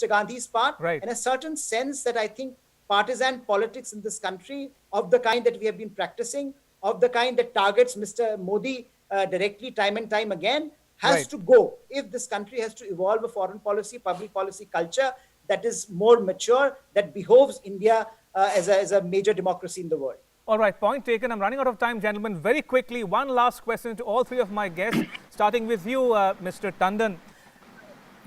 Gandhi's part, Right. and a certain sense that I think partisan politics in this country of the kind that we have been practicing, of the kind that targets Mr. Modi directly time and time again, has Right. to go if this country has to evolve a foreign policy, public policy culture that is more mature, that behoves India as a major democracy in the world. All right, point taken. I'm running out of time, gentlemen. Very quickly, one last question to all three of my guests, starting with you, Mr. Tandon.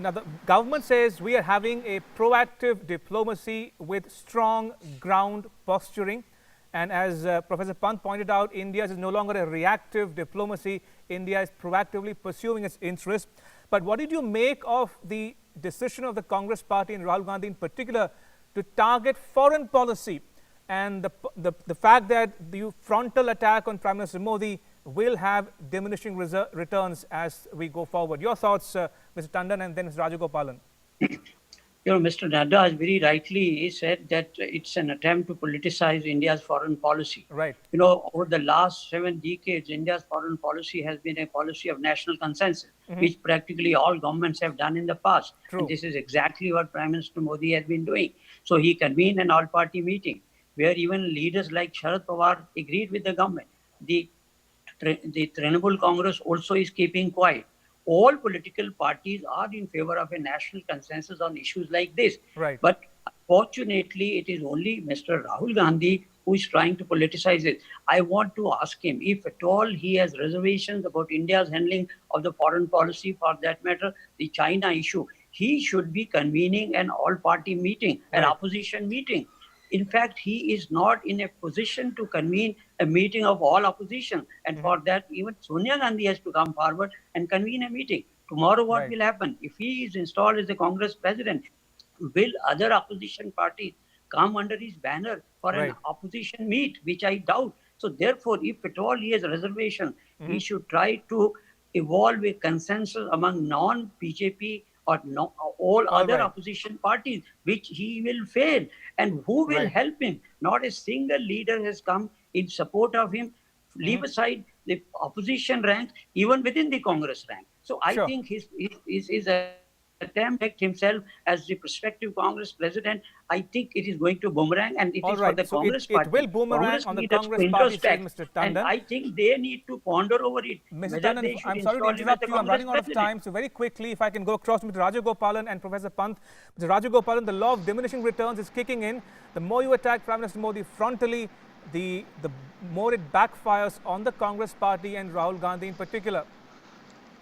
Now, the government says we are having a proactive diplomacy with strong ground posturing. And as Professor Pant pointed out, India is no longer a reactive diplomacy. India is proactively pursuing its interests. But what did you make of the decision of the Congress party and Rahul Gandhi in particular to target foreign policy and the fact that the frontal attack on Prime Minister Modi will have diminishing returns as we go forward? Your thoughts, Mr. Tandon, and then Mr. Rajagopalan. Mr. Nadda has very rightly said that it's an attempt to politicize India's foreign policy. Right. Over the last 7 decades, India's foreign policy has been a policy of national consensus, which practically all governments have done in the past. True. And this is exactly what Prime Minister Modi has been doing. So he convened an all-party meeting where even leaders like Sharad Pawar agreed with the government. The Trinamool Congress also is keeping quiet. All political parties are in favor of a national consensus on issues like this. Right. But fortunately, it is only Mr. Rahul Gandhi who is trying to politicize it. I want to ask him if at all he has reservations about India's handling of the foreign policy, for that matter, the China issue. He should be convening an all-party meeting, an opposition meeting. In fact, he is not in a position to convene a meeting of all opposition. And for that, even Sonia Gandhi has to come forward and convene a meeting. Tomorrow, what will happen? If he is installed as the Congress president, will other opposition parties come under his banner for an opposition meet, which I doubt. So therefore, if at all he has a reservation, he should try to evolve a consensus among non-BJP or all other opposition parties, which he will fail. And who will help him? Not a single leader has come in support of him. Leave aside the opposition ranks, even within the Congress rank. So I think his attempt to himself as the prospective Congress president, I think it is going to boomerang, and it is for the Congress party. It will boomerang on the Congress party, said Mr. Tandon. And I think they need to ponder over it. Mr. Tandon, I'm sorry to interrupt you. I'm running out of time. So very quickly, if I can go across to Mr. Rajagopalan and Professor Pant. Mr. Rajagopalan, the law of diminishing returns is kicking in. The more you attack Prime Minister Modi frontally, the more it backfires on the Congress party and Rahul Gandhi in particular.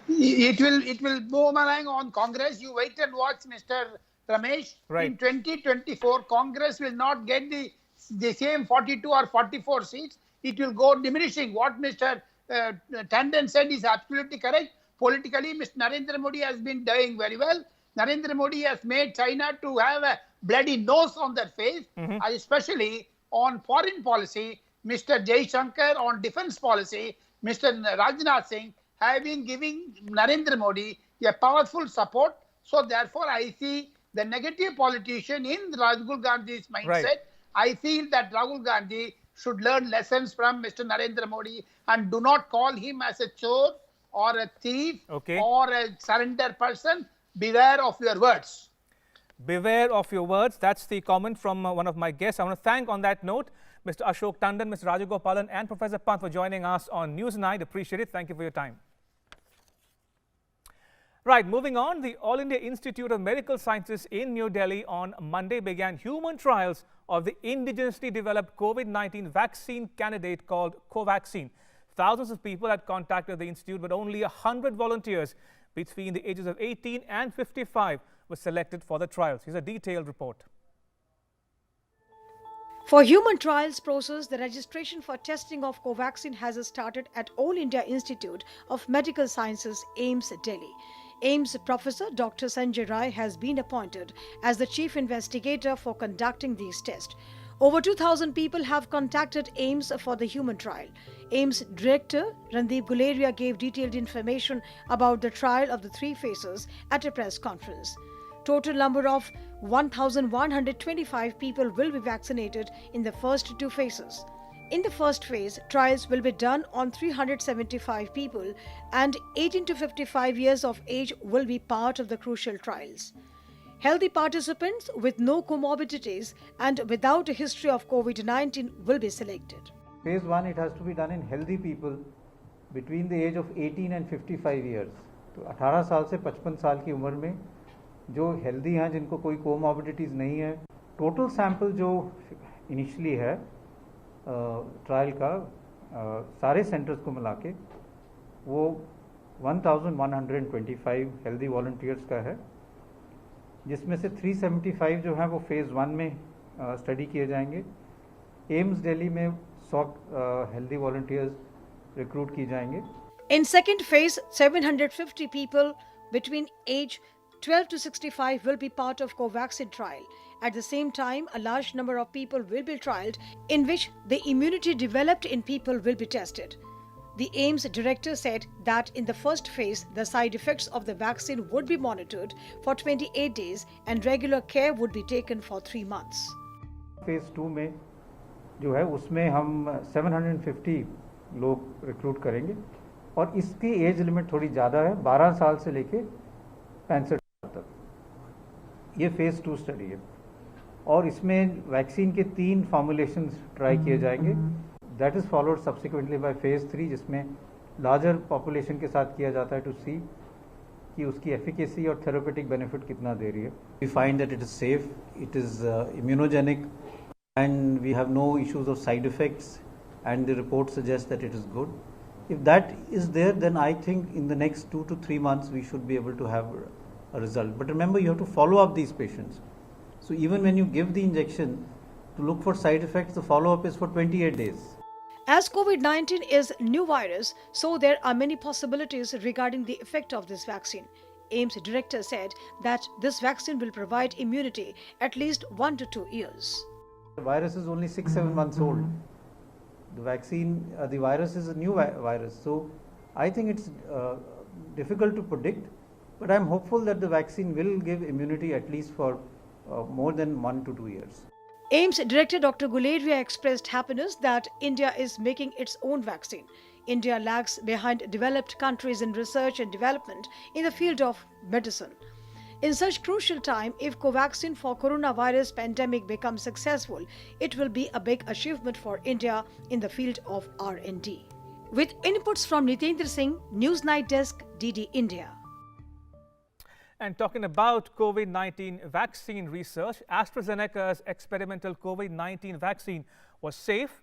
It will boomerang on Congress. You wait and watch, Mr. Ramesh. Right. In 2024, Congress will not get the same 42 or 44 seats. It will go diminishing. What Mr. Tandon said is absolutely correct. Politically, Mr. Narendra Modi has been doing very well. Narendra Modi has made China to have a bloody nose on their face, especially on foreign policy. Mr. Jaishankar on defense policy, Mr. Rajnath Singh have been giving Narendra Modi a powerful support. So therefore, I see the negative politician in Rahul Gandhi's mindset. I feel that Rahul Gandhi should learn lessons from Mr. Narendra Modi and do not call him as a chore or a thief or a surrender person. Beware of your words. Beware of your words. That's the comment from one of my guests. I want to thank on that note Mr. Ashok Tandon, Mr. Rajagopalan and Professor Pant for joining us on Newsnight. Appreciate it. Thank you for your time. Right, moving on, the All India Institute of Medical Sciences in New Delhi on Monday began human trials of the indigenously developed COVID-19 vaccine candidate called Covaxin. Thousands of people had contacted the institute, but only 100 volunteers between the ages of 18 and 55 were selected for the trials. Here's a detailed report. For human trials process, the registration for testing of Covaxin has started at All India Institute of Medical Sciences, AIIMS, Delhi. AIIMS Professor Dr. Sanjay Rai has been appointed as the chief investigator for conducting these tests. Over 2,000 people have contacted AIIMS for the human trial. AIIMS Director Randeep Guleria gave detailed information about the trial of the 3 phases at a press conference. Total number of 1,125 people will be vaccinated in the first 2 phases. In the first phase, trials will be done on 375 people and 18 to 55 years of age will be part of the crucial trials. Healthy participants with no comorbidities and without a history of COVID-19 will be selected. Phase 1, it has to be done in healthy people between the age of 18 and 55 years. तो 18 साल से 55 साल की उम्र में जो healthy हैं, जिनको कोई कोमॉर्बिडिटीज़ नहीं है, टोटल सैंपल जो इनिशियली है ट्रायल का सारे सेंटर्स को मिला के वो 1125 हेल्दी वॉलंटियर्स का है, जिसमें से 375 जो हैं वो फेज़ 1 में स्टडी किए जाएंगे। एम्स दिल्ली में 100 हेल्दी वॉलंटियर्स रिक्रूट किए जाएंगे। In second phase, 750 people between age 12 to 65 will be part of Covaxin trial. At the same time, a large number of people will be trialed in which the immunity developed in people will be tested. The AIIMS director said that in the first phase, the side effects of the vaccine would be monitored for 28 days and regular care would be taken for 3 months. Phase 2 में जो है उसमें हम 750 लोग recruit करेंगे और इसकी age limit थोड़ी ज़्यादा है, 12 साल से लेके 65 साल तक। ये फेज़ 2 स्टडी है और इसमें वैक्सीन के 3 फॉर्मुलेशंस ट्राई किए जाएंगे। That is followed subsequently by phase 3, जिसमें लार्जर पॉपुलेशन के साथ किया जाता है टू सी कि उसकी एफिकेसी और थेरेपेटिक बेनिफिट कितना दे रही है। We find that it is safe, it is immunogenic and we have no issues of side effects and the report suggests that it is good. If that is there, then I think in the next 2 to 3 months we should be able to have a result. But remember, you have to follow up these patients. So even when you give the injection to look for side effects, the follow up is for 28 days. As COVID-19 is new virus, so there are many possibilities regarding the effect of this vaccine. AIIMS director said that this vaccine will provide immunity at least 1 to 2 years. The virus is only 6-7 months old. The vaccine, the virus is a new virus. So I think it's difficult to predict, but I'm hopeful that the vaccine will give immunity at least for more than 1 to 2 years. AIIMS Director Dr. Guleria expressed happiness that India is making its own vaccine. India lags behind developed countries in research and development in the field of medicine. In such crucial time, if Covaxin for coronavirus pandemic becomes successful, it will be a big achievement for India in the field of R&D. With inputs from Nitendra Singh, Newsnight Desk, DD India. And talking about COVID-19 vaccine research, AstraZeneca's experimental COVID-19 vaccine was safe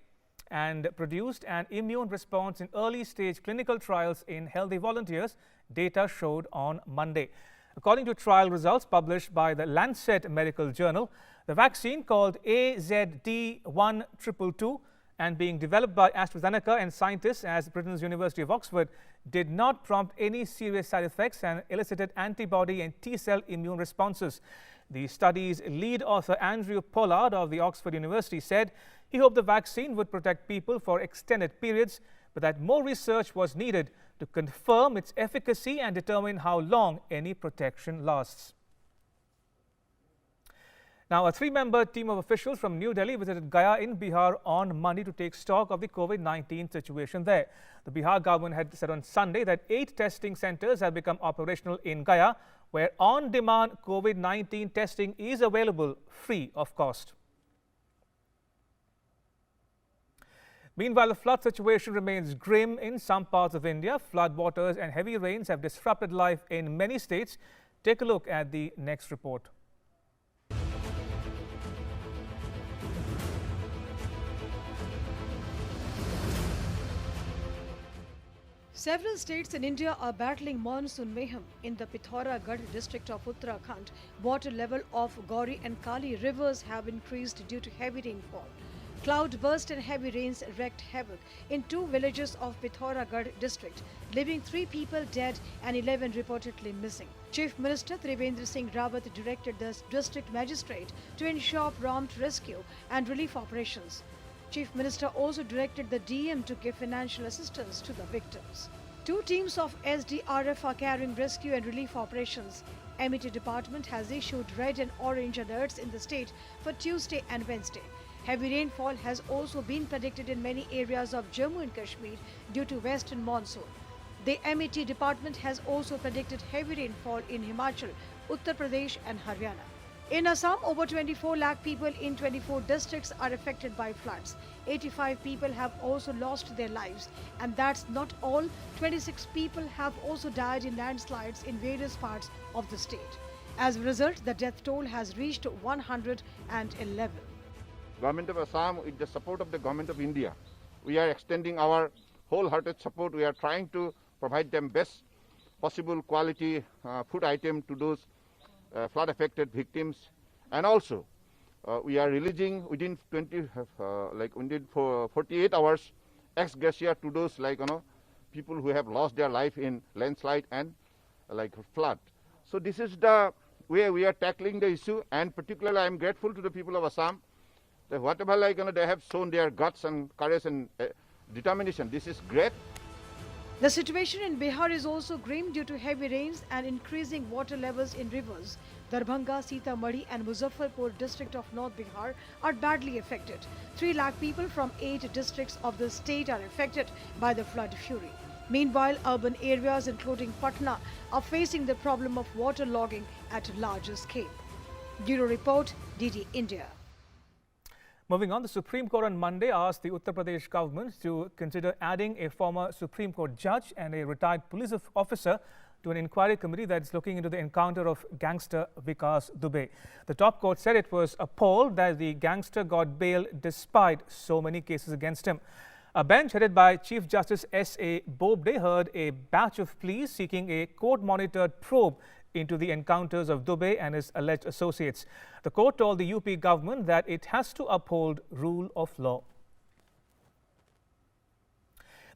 and produced an immune response in early stage clinical trials in healthy volunteers, data showed on Monday. According to trial results published by the Lancet Medical Journal, the vaccine called AZD1222 and being developed by AstraZeneca and scientists at Britain's University of Oxford did not prompt any serious side effects and elicited antibody and T-cell immune responses. The study's lead author Andrew Pollard of the Oxford University said he hoped the vaccine would protect people for extended periods, but that more research was needed to confirm its efficacy and determine how long any protection lasts. Now, a 3-member team of officials from New Delhi visited Gaya in Bihar on Monday to take stock of the COVID-19 situation there. The Bihar government had said on Sunday that 8 testing centers have become operational in Gaya, where on-demand COVID-19 testing is available free of cost. Meanwhile, the flood situation remains grim in some parts of India. Floodwaters and heavy rains have disrupted life in many states. Take a look at the next report. Several states in India are battling monsoon mayhem. In the Pithoragarh district of Uttarakhand, water level of Gauri and Kali rivers have increased due to heavy rainfall. Cloudburst and heavy rains wreaked havoc in 2 villages of Pithoragarh district, leaving 3 people dead and 11 reportedly missing. Chief Minister Trivendra Singh Rawat directed the district magistrate to ensure prompt rescue and relief operations. Chief Minister also directed the DM to give financial assistance to the victims. 2 teams of SDRF are carrying rescue and relief operations. MET department has issued red and orange alerts in the state for Tuesday and Wednesday. Heavy rainfall has also been predicted in many areas of Jammu and Kashmir due to western monsoon. The MET department has also predicted heavy rainfall in Himachal, Uttar Pradesh and Haryana. In Assam, over 24 lakh people in 24 districts are affected by floods. 85 people have also lost their lives. And that's not all. 26 people have also died in landslides in various parts of the state. As a result, the death toll has reached 111. Government of Assam, with the support of the Government of India, we are extending our wholehearted support. We are trying to provide them best possible quality food item to those flood affected victims, and also we are releasing within 48 hours ex gratia to those people who have lost their life in landslide and flood. So this is the way we are tackling the issue, and particularly I am grateful to the people of Assam that whatever they have shown their guts and courage and determination. This is great. The situation in Bihar is also grim due to heavy rains and increasing water levels in rivers. Darbhanga, Sitamarhi and Muzaffarpur district of North Bihar are badly affected. 3 lakh people from 8 districts of the state are affected by the flood fury. Meanwhile, urban areas including Patna are facing the problem of waterlogging at a larger scale. Bureau Report, DD India. Moving on, the Supreme Court on Monday asked the Uttar Pradesh government to consider adding a former Supreme Court judge and a retired police officer to an inquiry committee that is looking into the encounter of gangster Vikas Dubey. The top court said it was appalled that the gangster got bail despite so many cases against him. A bench headed by Chief Justice S.A. Bobde heard a batch of pleas seeking a court-monitored probe into the encounters of Dubey and his alleged associates. The court told the UP government that it has to uphold rule of law.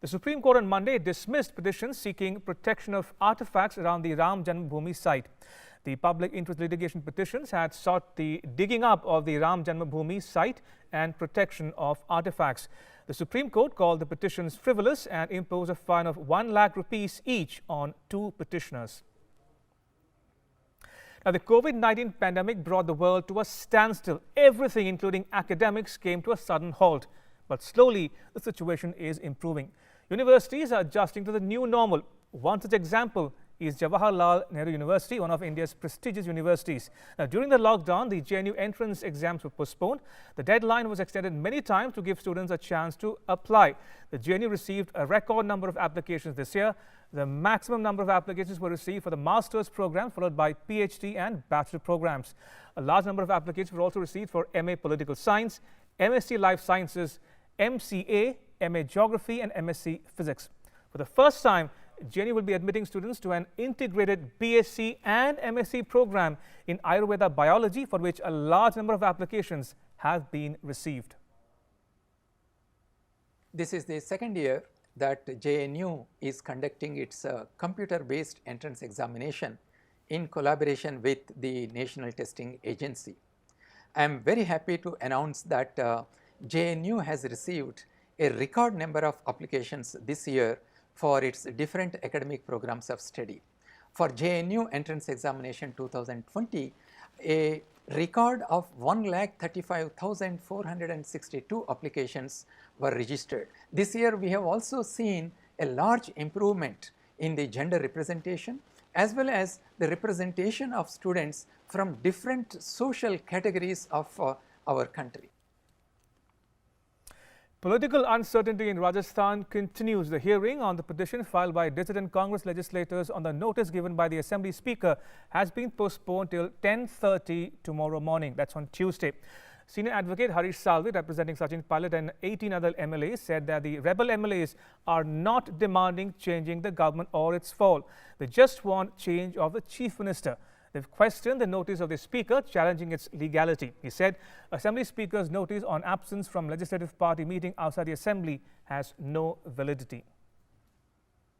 The Supreme Court on Monday dismissed petitions seeking protection of artifacts around the Ram Janmabhoomi site. The public interest litigation petitions had sought the digging up of the Ram Janmabhoomi site and protection of artifacts. The Supreme Court called the petitions frivolous and imposed a fine of 1 lakh rupees each on 2 petitioners. Now, the COVID-19 pandemic brought the world to a standstill. Everything, including academics, came to a sudden halt. But slowly, the situation is improving. Universities are adjusting to the new normal. One such example is Jawaharlal Nehru University, one of India's prestigious universities. Now, during the lockdown, the JNU entrance exams were postponed. The deadline was extended many times to give students a chance to apply. The JNU received a record number of applications this year. The maximum number of applications were received for the master's program, followed by PhD and bachelor programs. A large number of applications were also received for MA Political Science, MSc Life Sciences, MCA, MA Geography and MSc Physics. For the first time, JNU will be admitting students to an integrated BSc and MSc program in Ayurveda Biology, for which a large number of applications have been received. This is the second year that JNU is conducting its computer-based entrance examination in collaboration with the National Testing Agency. I am very happy to announce that JNU has received a record number of applications this year for its different academic programs of study. For JNU entrance examination 2020, a record of 1,35,462 applications were registered. This year we have also seen a large improvement in the gender representation as well as the representation of students from different social categories of our country. Political uncertainty in Rajasthan continues. The hearing on the petition filed by dissident Congress legislators on the notice given by the Assembly Speaker has been postponed till 10:30 tomorrow morning. That's on Tuesday. Senior advocate Harish Salvi, representing Sachin Pilot and 18 other MLAs, said that the rebel MLAs are not demanding changing the government or its fall. They just want change of the Chief Minister. They've questioned the notice of the Speaker, challenging its legality. He said Assembly Speaker's notice on absence from Legislative Party meeting outside the Assembly has no validity.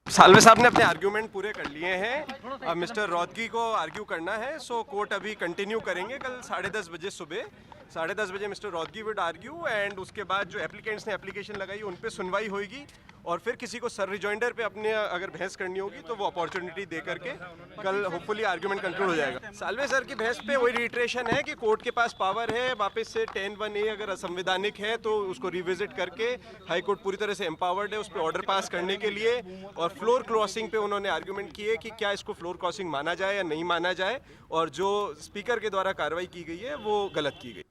Salve साहब ने अपने argument पूरे कर लिए हैं. अब mister रौदगी को argue करना है, सो कोर्ट अभी कंटिन्यू करेंगे. कल 10:30 बजे सुबह 10:30 बजे मिस्टर रौदगी विड आर्ग्यू एंड उसके बाद जो एप्लीकेंट्स ने एप्लीकेशन लगाई उन पे सुनवाई होगी और फिर किसी को सर रिजॉइंडर पे अपने अगर बहस करनी होगी तो वो अपॉर्चुनिटी दे करके कल होपफुली आर्ग्यूमेंट कंक्लूड हो जाएगा। सालवे सर की बहस पे वही रिट्रेशन है कि कोर्ट के पास पावर है वापस से 10(1)(a अगर असंवैधानिक है तो उसको रिविजिट करके हाई कोर्ट पूरी तरह से एम्पावर्ड है उस पर ऑर्डर पास करने के लिए। और फ्लोर क्रॉसिंग पे उन्होंने आर्ग्यूमेंट किए कि क्या इसको फ्लोर क्रॉसिंग माना जाए या नहीं माना जाए, और जो स्पीकर के द्वारा कार्रवाई की गई है वो गलत की गई।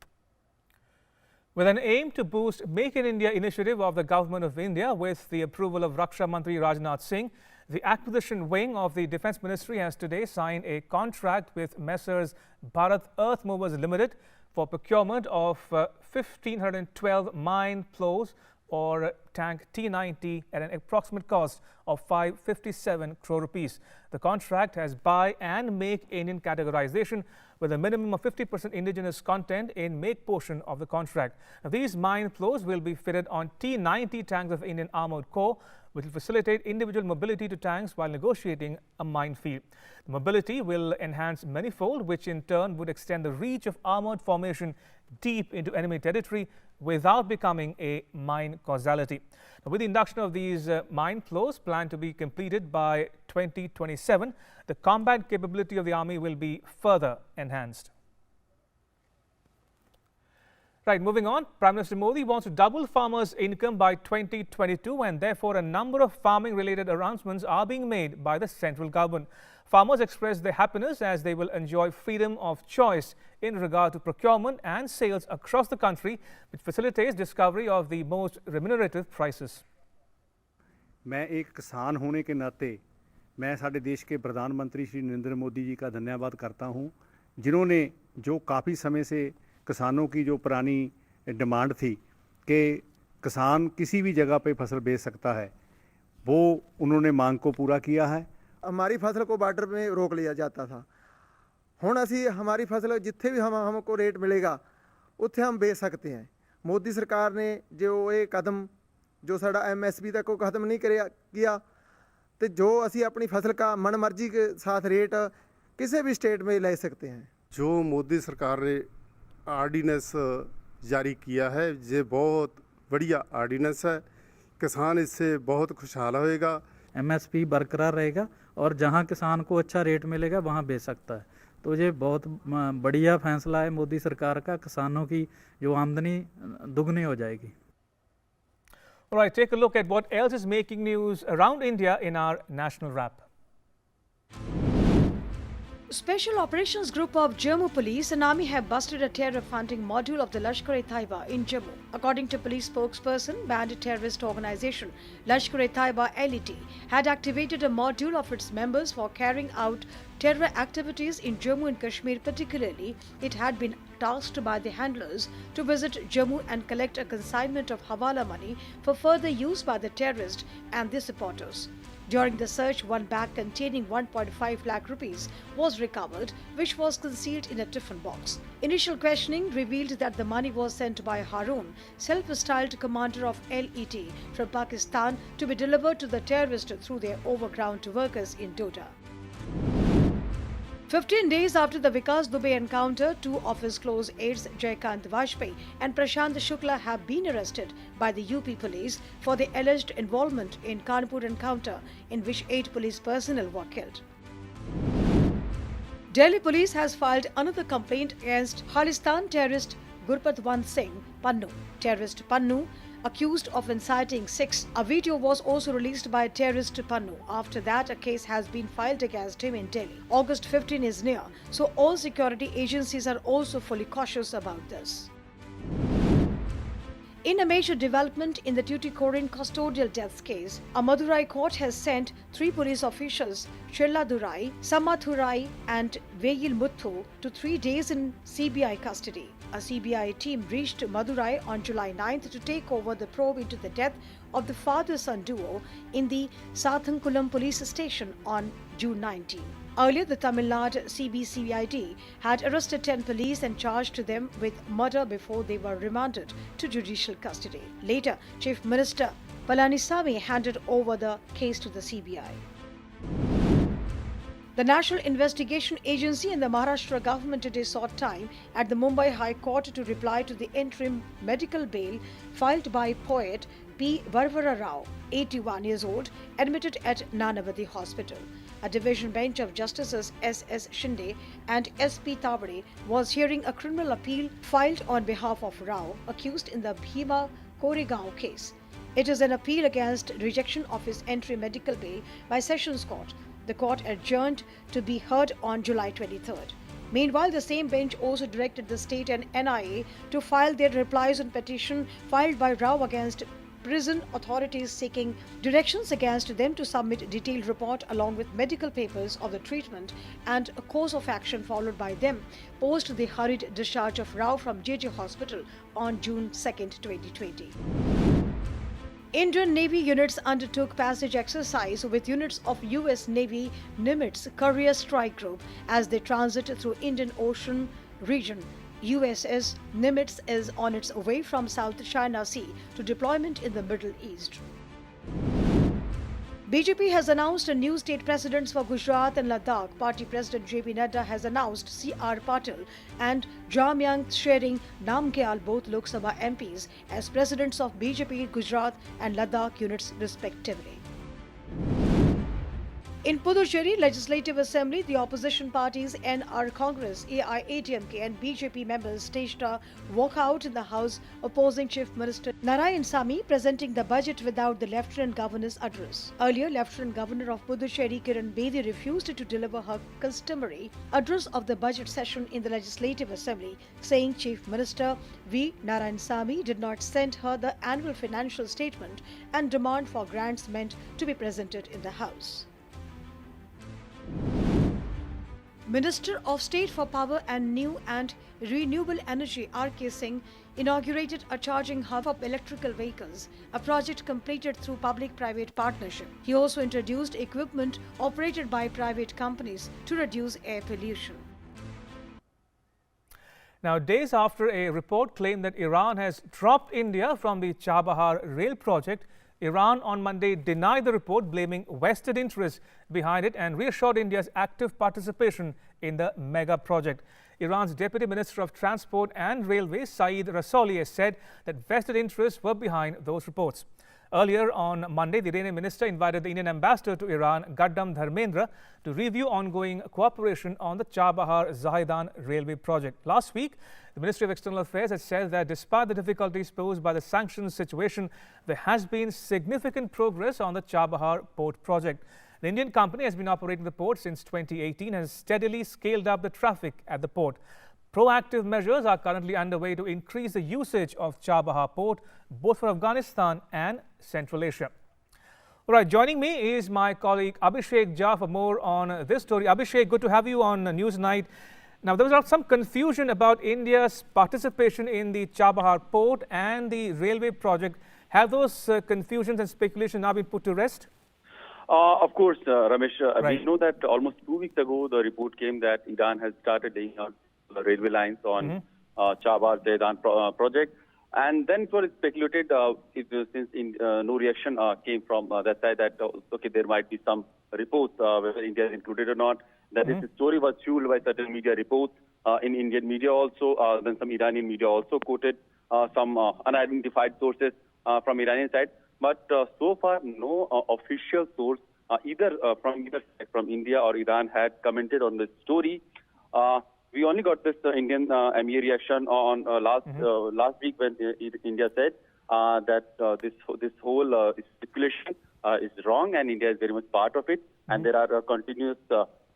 With an aim to boost Make in India initiative of the Government of India with the approval of Raksha Mantri Rajnath Singh, the acquisition wing of the Defence Ministry has today signed a contract with Messrs Bharat Earth Movers Limited for procurement of 1,512 mine plows or tank T90 at an approximate cost of 557 crore rupees. The contract has buy and make Indian categorization with a minimum of 50% indigenous content in make portion of the contract. Now, these mine plows will be fitted on T90 tanks of Indian Armoured Corps, which will facilitate individual mobility to tanks while negotiating a minefield. The mobility will enhance manifold, which in turn would extend the reach of armoured formation deep into enemy territory without becoming a mine causality. Now, with the induction of these mine plows planned to be completed by 2027, the combat capability of the army will be further enhanced. Right, moving on, Prime Minister Modi wants to double farmers' income by 2022, and therefore a number of farming-related announcements are being made by the central government. Farmers express their happiness as they will enjoy freedom of choice in regard to procurement and sales across the country, which facilitates discovery of the most remunerative prices. मैं एक किसान होने के नाते मैं साडे देश के प्रधानमंत्री श्री नरेंद्र मोदी जी का धन्यवाद करता हूं, जिन्होंने जो काफ़ी समय से किसानों की जो पुरानी डिमांड थी कि किसान किसी भी जगह पे फसल बेच सकता है, वो उन्होंने मांग को पूरा किया है। हमारी फसल को बार्डर में रोक लिया जाता था, हुण असी हमारी फसल जिथे भी हमको रेट मिलेगा उत्थे हम बेच सकते हैं। मोदी सरकार ने जो ये कदम जो साडा MSP तक को खत्म नहीं किया, तो जो असी अपनी फसल का मन मर्जी के साथ रेट किसी भी स्टेट में ले सकते हैं। जो मोदी सरकार ने आर्डिनेंस जारी किया है, ये बहुत बढ़िया आर्डिनेंस है, किसान इससे बहुत खुशहाल होएगा। MSP बरकरार रहेगा और जहां किसान को अच्छा रेट मिलेगा वहां बेच सकता है, तो ये बहुत बढ़िया फैसला है मोदी सरकार का। किसानों की जो आमदनी दुगनी हो जाएगी। All right, take a look at what else is making news around India in our national wrap. Special Operations Group of Jammu Police and Army have busted a terror funding module of the Lashkar-e-Taiba in Jammu. According to police spokesperson, banned terrorist organization Lashkar-e-Taiba LET had activated a module of its members for carrying out terror activities in Jammu and Kashmir. Particularly, it had been tasked by the handlers to visit Jammu and collect a consignment of Hawala money for further use by the terrorists and their supporters. During the search, one bag containing 1.5 lakh rupees was recovered, which was concealed in a tiffin box. Initial questioning revealed that the money was sent by Harun, self-styled commander of LET from Pakistan, to be delivered to the terrorists through their overground workers in Doda. 15 days after the Vikas Dubey encounter, two of his close aides, Jaykant Vajpayee and Prashant Shukla, have been arrested by the UP police for their alleged involvement in Kanpur encounter, in which 8 police personnel were killed. Delhi police has filed another complaint against Khalistan terrorist Gurpatwant Singh Pannu. Terrorist Pannu, accused of inciting Sikhs. A video was also released by terrorist Pannu. After that, a case has been filed against him in Delhi. August 15 is near, so all security agencies are also fully cautious about this. In a major development in the Tuticorin custodial deaths case, a Madurai court has sent 3 police officials, Chelladurai, Samathurai and Veyil Muthu, to 3 days in CBI custody. A CBI team reached Madurai on July 9th to take over the probe into the death of the father-son duo in the Sathankulam police station on June 19. Earlier, the Tamil Nadu CBCID had arrested 10 police and charged them with murder before they were remanded to judicial custody. Later, Chief Minister Palaniswamy handed over the case to the CBI. The National Investigation Agency and the Maharashtra government today sought time at the Mumbai High Court to reply to the interim medical bail filed by poet P. Varvara Rao, 81 years old, admitted at Nanavati Hospital. A division bench of Justices S.S. Shinde and S.P. Tawade was hearing a criminal appeal filed on behalf of Rao, accused in the Bhima Koregaon case. It is an appeal against rejection of his entry medical bail by Sessions Court. The court adjourned to be heard on July 23rd. Meanwhile, the same bench also directed the state and NIA to file their replies on petition filed by Rao against prison authorities seeking directions against them to submit detailed report along with medical papers of the treatment and a course of action followed by them post the hurried discharge of Rao from JJ Hospital on June 2nd, 2020. Indian Navy units undertook passage exercise with units of US Navy Nimitz Carrier Strike Group as they transit through Indian Ocean region. USS Nimitz is on its way from South China Sea to deployment in the Middle East. BJP has announced new state presidents for Gujarat and Ladakh. Party President JP Nadda has announced C.R. Patil and Jamyang Tshering Namgyal, both Lok Sabha MPs, as presidents of BJP Gujarat and Ladakh units respectively. In Puducherry Legislative Assembly, the opposition parties NR Congress, AIADMK and BJP members staged a walkout in the House opposing Chief Minister Narayanasamy presenting the budget without the Lieutenant Governor's address. Earlier, Lieutenant Governor of Puducherry Kiran Bedi refused to deliver her customary address of the budget session in the Legislative Assembly, saying Chief Minister V. Narayanasamy did not send her the annual financial statement and demand for grants meant to be presented in the House. Minister of State for Power and New and Renewable Energy R.K. Singh inaugurated a charging hub for electrical vehicles, a project completed through public-private partnership. He also introduced equipment operated by private companies to reduce air pollution. Now, days after a report claimed that Iran has dropped India from the Chabahar rail project, Iran on Monday denied the report, blaming vested interests behind it and reassured India's active participation in the mega project. Iran's Deputy Minister of Transport and Railways, Saeed Rasooli, has said that vested interests were behind those reports. Earlier on Monday, the Iranian minister invited the Indian ambassador to Iran, Gaddam Dharmendra, to review ongoing cooperation on the Chabahar-Zahedan railway project. Last week, the Ministry of External Affairs has said that despite the difficulties posed by the sanctions situation, there has been significant progress on the Chabahar port project. The Indian company has been operating the port since 2018 and has steadily scaled up the traffic at the port. Proactive measures are currently underway to increase the usage of Chabahar port, both for Afghanistan and Central Asia. All right, joining me is my colleague Abhishek Jha for more on this story. Abhishek, good to have you on Newsnight. Now, there was some confusion about India's participation in the Chabahar port and the railway project. Have those confusions and speculation now been put to rest? Of course, Ramesh. Right. We know that almost 2 weeks ago, the report came that Iran has started laying out the railway lines on Chabahar-Zahedan project. And then it was speculated, since no reaction came from that side, that okay, there might be some reports, whether India is included or not. That this story was fueled by certain media reports in Indian media also. Then some Iranian media also quoted some unidentified sources from Iranian side. But so far, no official source, either from India or Iran, had commented on this story. We only got this Indian MEA reaction on last week when India said that this whole speculation is wrong and India is very much part of it. And there are continuous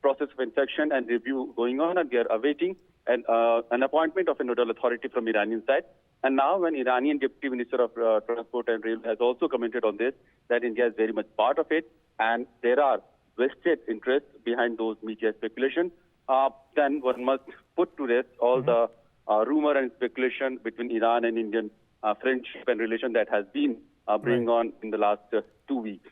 process of inspection and review going on, and we are awaiting an appointment of a nodal authority from Iranian side. And now when Iranian Deputy Minister of Transport and Rail has also commented on this, that India is very much part of it, and there are vested interests behind those media speculation, then one must put to rest all the rumor and speculation between Iran and Indian friendship and relation that has been bringing on in the last 2 weeks.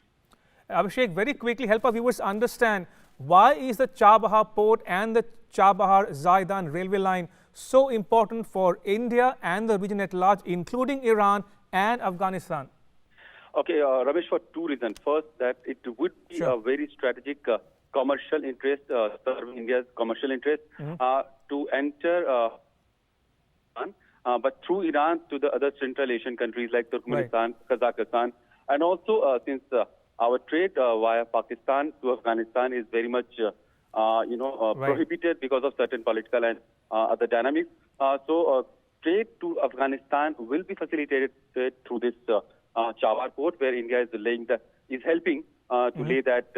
Abhishek, very quickly help our viewers understand, why is the Chabahar port and the Chabahar-Zahedan railway line so important for India and the region at large, including Iran and Afghanistan? Okay, Ramesh, for two reasons. First, that it would be a very strategic commercial interest, serving India's commercial interest, to enter but through Iran to the other Central Asian countries like Turkmenistan, Kazakhstan, and also since our trade via Pakistan to Afghanistan is very much, prohibited because of certain political and other dynamics. So trade to Afghanistan will be facilitated through this Chawar port, where India is helping to lay that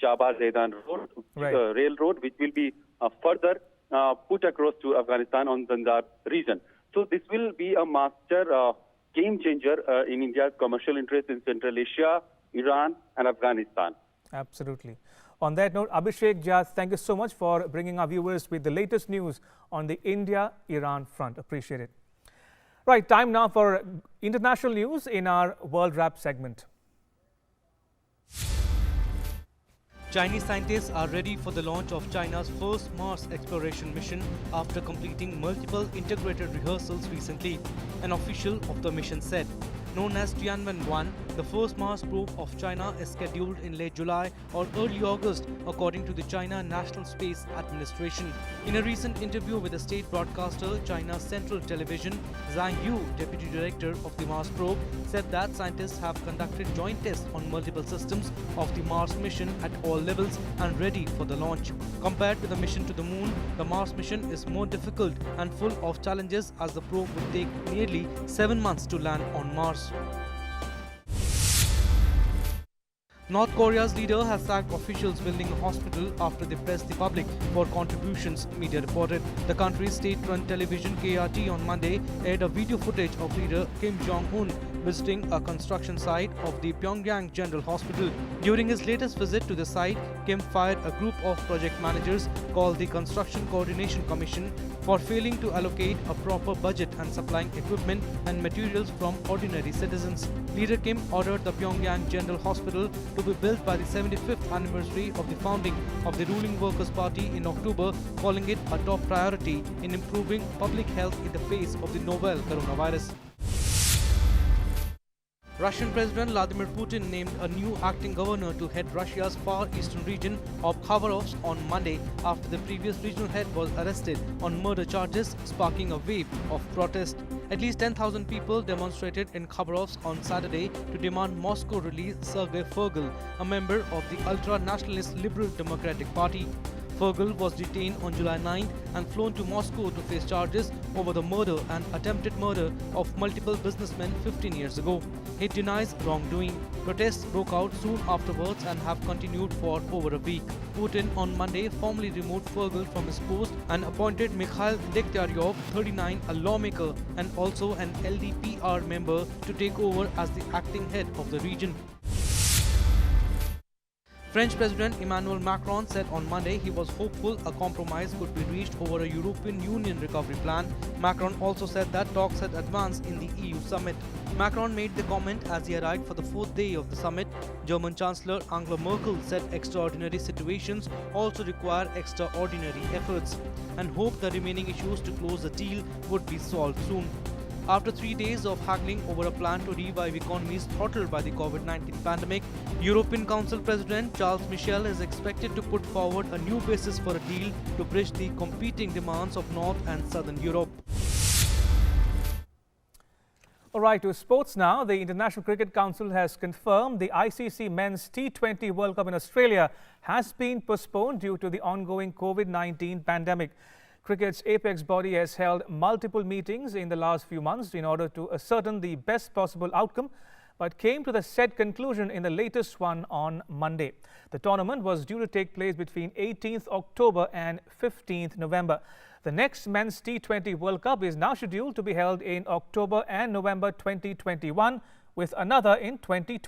Chabar-Zaidan road, railroad, which will be further put across to Afghanistan on Zanjar region. So this will be a master game changer in India's commercial interest in Central Asia, Iran and Afghanistan. Absolutely. On that note, Abhishek Jha, thank you so much for bringing our viewers with the latest news on the India-Iran front. Appreciate it. Right, time now for international news in our World Wrap segment. Chinese scientists are ready for the launch of China's first Mars exploration mission after completing multiple integrated rehearsals recently. An official of the mission said. Known as Tianwen-1, the first Mars probe of China is scheduled in late July or early August, according to the China National Space Administration. In a recent interview with the state broadcaster China's Central Television, Zhang Yu, deputy director of the Mars probe, said that scientists have conducted joint tests on multiple systems of the Mars mission at all levels and ready for the launch. Compared to the mission to the moon, the Mars mission is more difficult and full of challenges as the probe will take nearly 7 months to land on Mars. North Korea's leader has sacked officials building a hospital after they pressed the public for contributions, media reported. The country's state-run television KRT on Monday aired a video footage of leader Kim Jong-un visiting a construction site of the Pyongyang General Hospital. During his latest visit to the site, Kim fired a group of project managers called the Construction Coordination Commission for failing to allocate a proper budget and supplying equipment and materials from ordinary citizens. Leader Kim ordered the Pyongyang General Hospital to be built by the 75th anniversary of the founding of the ruling Workers' Party in October, calling it a top priority in improving public health in the face of the novel coronavirus. Russian President Vladimir Putin named a new acting governor to head Russia's far eastern region of Khabarovsk on Monday after the previous regional head was arrested on murder charges, sparking a wave of protest. At least 10,000 people demonstrated in Khabarovsk on Saturday to demand Moscow release Sergei Fergal, a member of the ultra-nationalist Liberal Democratic Party. Fergal was detained on July 9th and flown to Moscow to face charges over the murder and attempted murder of multiple businessmen 15 years ago. He denies wrongdoing. Protests broke out soon afterwards and have continued for over a week. Putin on Monday formally removed Fergal from his post and appointed Mikhail Degtyaryov, 39, a lawmaker and also an LDPR member, to take over as the acting head of the region. French President Emmanuel Macron said on Monday he was hopeful a compromise could be reached over a European Union recovery plan. Macron also said that talks had advanced in the EU summit. Macron made the comment as he arrived for the fourth day of the summit. German Chancellor Angela Merkel said extraordinary situations also require extraordinary efforts and hoped the remaining issues to close the deal would be solved soon. After 3 days of haggling over a plan to revive economies throttled by the COVID-19 pandemic, European Council President Charles Michel is expected to put forward a new basis for a deal to bridge the competing demands of North and Southern Europe. All right, to sports now. The International Cricket Council has confirmed the ICC Men's T20 World Cup in Australia has been postponed due to the ongoing COVID-19 pandemic. Cricket's apex body has held multiple meetings in the last few months in order to ascertain the best possible outcome, but came to the said conclusion in the latest one on Monday. The tournament was due to take place between 18th October and 15th November. The next Men's T20 World Cup is now scheduled to be held in October and November 2021, with another in 2020.